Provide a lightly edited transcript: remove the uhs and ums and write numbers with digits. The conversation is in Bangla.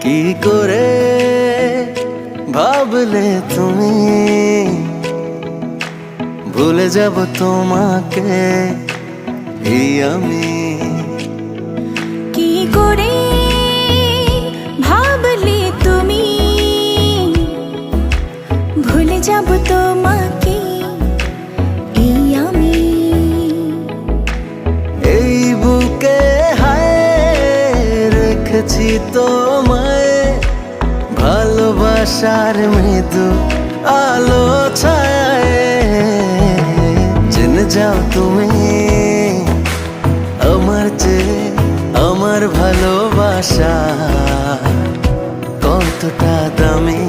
কি করে ভাবলে তুমি ভুলে যাব তোমাকে এই আমি? কি করে ভাবলে তুমি ভুলে যাব তোমাকে এই আমি? এই বুকে হায় রেখেছি তোমায় ভালোবাসার মৃদু আলো ছায়। জেনে যাও তুমি আমার চেয়ে আমার ভালোবাসা কতটা দামি।